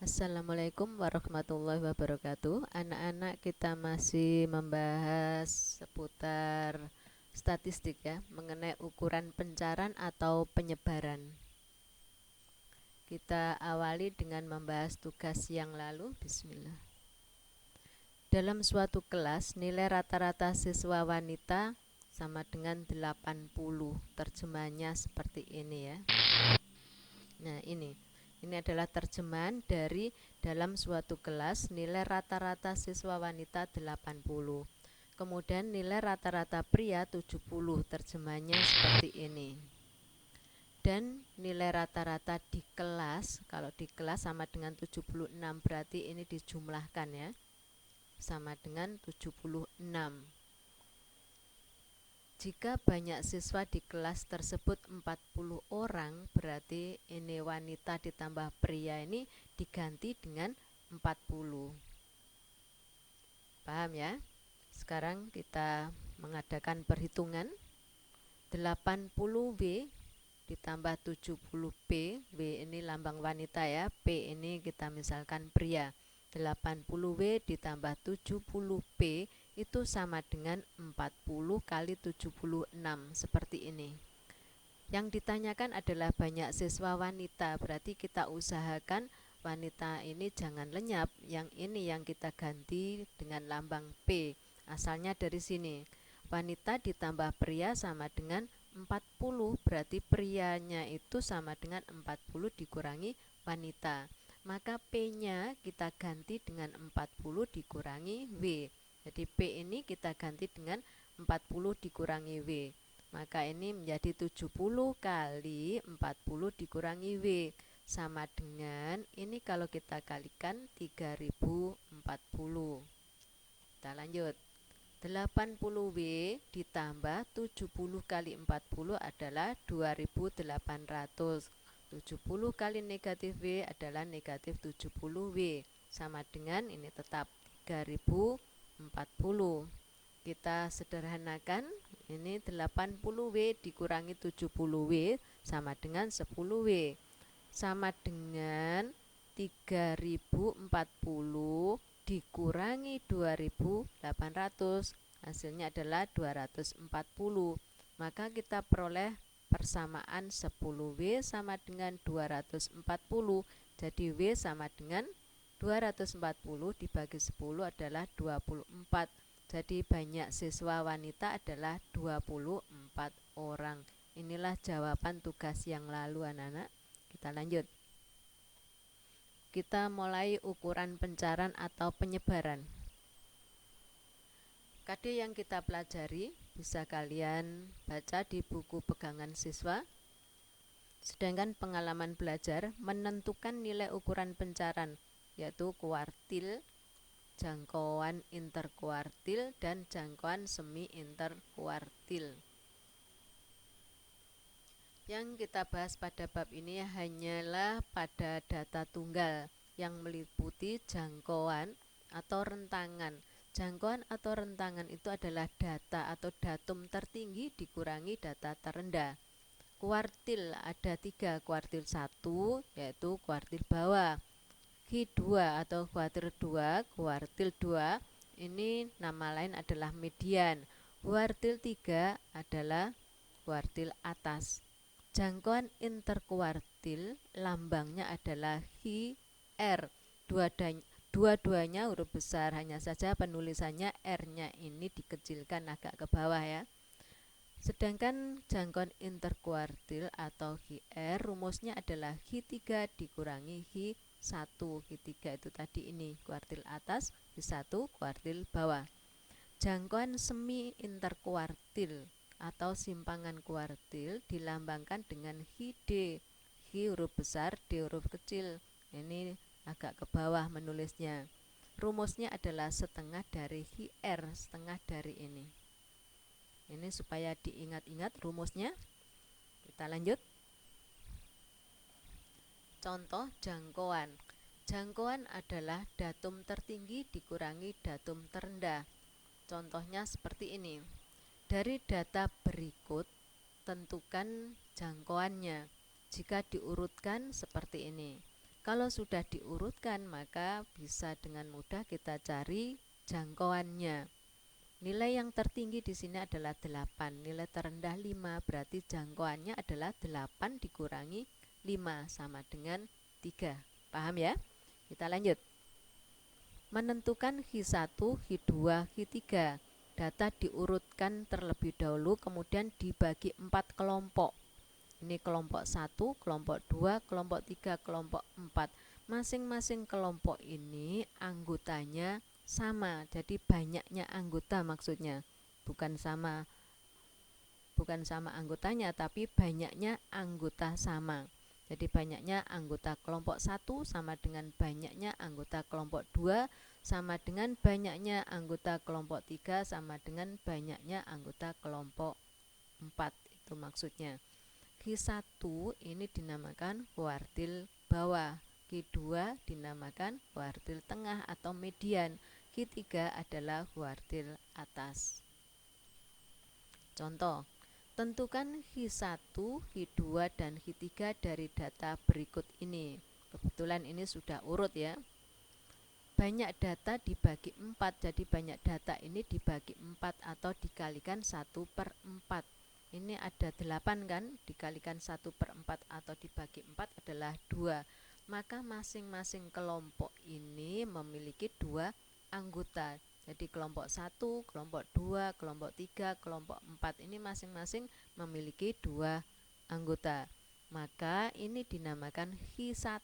Assalamualaikum warahmatullahi wabarakatuh. Anak-anak, kita masih membahas seputar statistik ya, mengenai ukuran pencarian atau penyebaran. Kita awali dengan membahas tugas yang lalu. Bismillah. Dalam suatu kelas, nilai rata-rata siswa wanita sama dengan 80. Terjemahannya seperti ini ya. Nah, ini adalah terjemahan dari dalam suatu kelas nilai rata-rata siswa wanita 80. Kemudian nilai rata-rata pria 70. Terjemahannya seperti ini. Dan nilai rata-rata di kelas, kalau di kelas sama dengan 76, berarti ini dijumlahkan ya. Sama dengan 76. Jika banyak siswa di kelas tersebut 40 orang, berarti ini wanita ditambah pria ini diganti dengan 40. Paham ya? Sekarang kita mengadakan perhitungan. 80W ditambah 70P, W ini lambang wanita ya, P ini kita misalkan pria. 80W ditambah 70P itu sama dengan 40 kali 76, seperti ini. Yang ditanyakan adalah banyak siswa wanita, berarti kita usahakan wanita ini jangan lenyap. Yang ini yang kita ganti dengan lambang P, asalnya dari sini. Wanita ditambah pria sama dengan 40, berarti prianya itu sama dengan 40 dikurangi wanita. Maka P-nya kita ganti dengan 40 dikurangi W. Jadi P ini kita ganti dengan 40 dikurangi W. Maka ini menjadi 70 kali 40 dikurangi W. Sama dengan, ini kalau kita kalikan 3040. Kita lanjut. 80W ditambah 70 kali 40 adalah 2800. 70 kali negatif W adalah negatif 70W. Sama dengan ini tetap 3040. Kita sederhanakan, ini 80W dikurangi 70W sama dengan 10W. Sama dengan 3040 dikurangi 2800, hasilnya adalah 240. Maka kita peroleh persamaan 10W sama dengan 240. Jadi W sama dengan 240 dibagi 10 adalah 24. Jadi banyak siswa wanita adalah 24 orang. Inilah jawaban tugas yang lalu anak-anak. Kita lanjut. Kita mulai ukuran pencarian atau penyebaran. KD yang kita pelajari bisa kalian baca di buku pegangan siswa. Sedangkan pengalaman belajar menentukan nilai ukuran pencarian, yaitu kuartil, jangkauan interkuartil, dan jangkauan semi interkuartil. Yang kita bahas pada bab ini hanyalah pada data tunggal yang meliputi jangkauan atau rentangan. Jangkauan atau rentangan itu adalah data atau datum tertinggi dikurangi data terendah. Kuartil ada 3, kuartil 1 yaitu kuartil bawah. Q2 atau kuartil 2, kuartil 2 ini nama lain adalah median. Kuartil 3 adalah kuartil atas. Jangkauan interkuartil lambangnya adalah HR. Dua-duanya huruf besar, hanya saja penulisannya R-nya ini dikecilkan agak ke bawah ya. Sedangkan jangkauan interkuartil atau HR rumusnya adalah Q3 dikurangi Q1. Q3 itu tadi ini kuartil atas, Q1 kuartil bawah. Jangkauan semi interkuartil atau simpangan kuartil dilambangkan dengan HD. H huruf besar, D huruf kecil. Ini agak ke bawah menulisnya. Rumusnya adalah setengah dari HR, setengah dari ini. Ini supaya diingat-ingat rumusnya. Kita lanjut. Contoh jangkauan. Jangkauan adalah datum tertinggi dikurangi datum terendah. Contohnya seperti ini. Dari data berikut, tentukan jangkauannya. Jika diurutkan seperti ini. Kalau sudah diurutkan, maka bisa dengan mudah kita cari jangkauannya. Nilai yang tertinggi di sini adalah 8, nilai terendah 5, berarti jangkauannya adalah 8 dikurangi 5 sama dengan 3. Paham ya? Kita lanjut. Menentukan H1, H2, H3. Data diurutkan terlebih dahulu, kemudian dibagi 4 kelompok. Ini kelompok 1, kelompok 2, kelompok 3, kelompok 4. Masing-masing kelompok ini anggotanya sama, jadi banyaknya anggota maksudnya. Bukan sama anggotanya, tapi banyaknya anggota sama. Jadi banyaknya anggota kelompok 1 sama dengan banyaknya anggota kelompok 2 sama dengan banyaknya anggota kelompok 3 sama dengan banyaknya anggota kelompok 4. Itu maksudnya. Q1 ini dinamakan kuartil bawah, Q2 dinamakan kuartil tengah atau median, Q3 adalah kuartil atas. Contoh, tentukan H1, H2, dan H3 dari data berikut ini. Kebetulan ini sudah urut ya. Banyak data dibagi 4, jadi banyak data ini dibagi 4 atau dikalikan 1/4. Ini ada 8 kan, dikalikan 1/4 atau dibagi 4 adalah 2. Maka masing-masing kelompok ini memiliki 2 anggota. Jadi kelompok 1, kelompok 2, kelompok 3, kelompok 4 ini masing-masing memiliki 2 anggota. Maka ini dinamakan H1.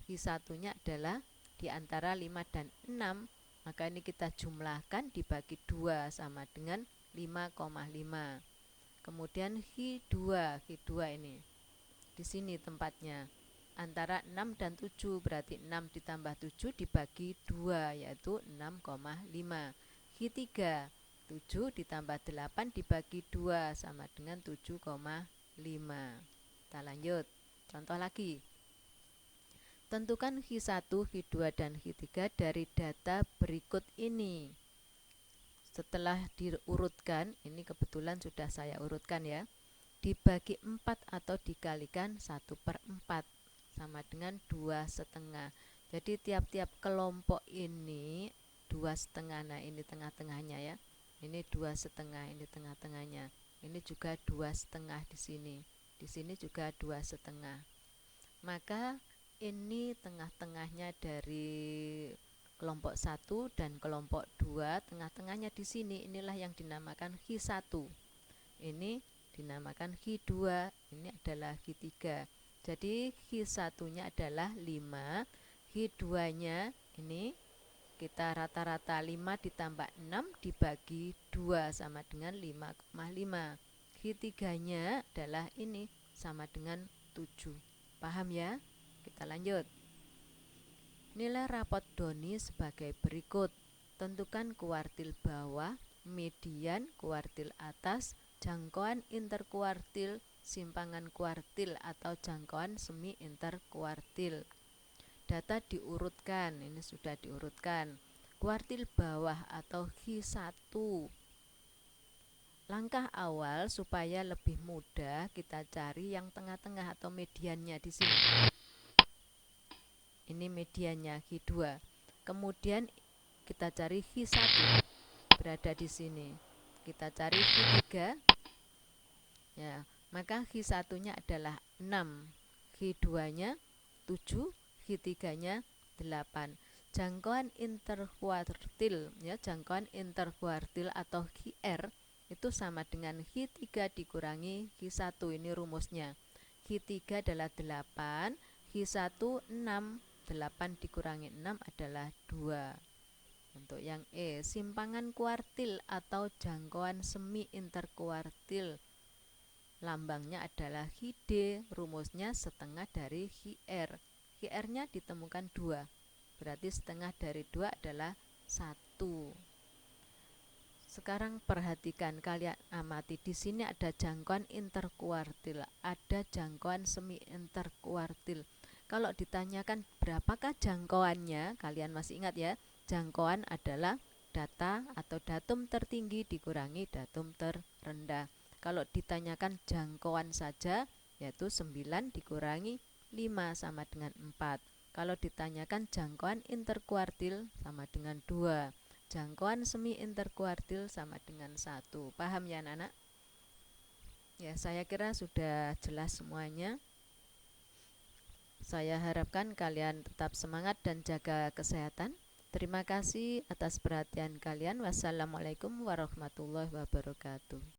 H1-nya adalah di antara 5 dan 6, maka ini kita jumlahkan dibagi 2 sama dengan 5,5. Kemudian H2 ini di sini tempatnya antara 6 dan 7, berarti 6 ditambah 7 dibagi 2 yaitu 6,5. H3 7 ditambah 8 dibagi 2 sama dengan 7,5. Kita lanjut, contoh lagi. Tentukan H1, H2, dan H3 dari data berikut ini. Setelah diurutkan, ini kebetulan sudah saya urutkan ya, dibagi 4 atau dikalikan 1/4 sama dengan 2,5. Jadi tiap-tiap kelompok ini 2,5. Nah ini tengah-tengahnya ya, ini 2,5, ini tengah-tengahnya, ini juga 2,5 di sini juga 2,5. Maka ini tengah-tengahnya dari kelompok 1 dan kelompok 2, tengah-tengahnya di sini, inilah yang dinamakan H1. Ini dinamakan H2, ini adalah H3. Jadi H1-nya adalah 5, H2-nya ini kita rata-rata 5 ditambah 6 dibagi 2 sama dengan 5,5. H3-nya adalah ini sama dengan 7. Paham ya? Kita lanjut. Nilai rapot Doni sebagai berikut. Tentukan kuartil bawah, median, kuartil atas, jangkauan interkuartil, simpangan kuartil atau jangkauan semi interkuartil. Data diurutkan, ini sudah diurutkan. Kuartil bawah atau H1. Langkah awal supaya lebih mudah kita cari yang tengah-tengah atau mediannya di sini. Ini mediannya H2. Kemudian kita cari H1 berada di sini. Kita cari H3. Ya, maka H1-nya adalah 6, H2-nya 7, H3-nya 8. Jangkauan interkuartil ya, jangkauan interkuartil atau QR itu sama dengan H3 dikurangi H1. Ini rumusnya. H3 adalah 8, H1 6. 8 dikurangi 6 adalah 2. Untuk yang E, simpangan kuartil atau jangkauan semi interkuartil. Lambangnya adalah HD, rumusnya setengah dari HR. HR-nya ditemukan 2, berarti setengah dari 2 adalah 1. Sekarang perhatikan, kalian amati di sini ada jangkauan interkuartil, ada jangkauan semi interkuartil. Kalau ditanyakan berapakah jangkauannya, kalian masih ingat ya, jangkauan adalah data atau datum tertinggi dikurangi datum terendah. Kalau ditanyakan jangkauan saja, yaitu 9 dikurangi 5 sama dengan 4. Kalau ditanyakan jangkauan interkuartil sama dengan 2. Jangkauan semi interkuartil sama dengan 1. Paham ya anak-anak? Ya, saya kira sudah jelas semuanya. Saya harapkan kalian tetap semangat dan jaga kesehatan. Terima kasih atas perhatian kalian. Wassalamualaikum warahmatullahi wabarakatuh.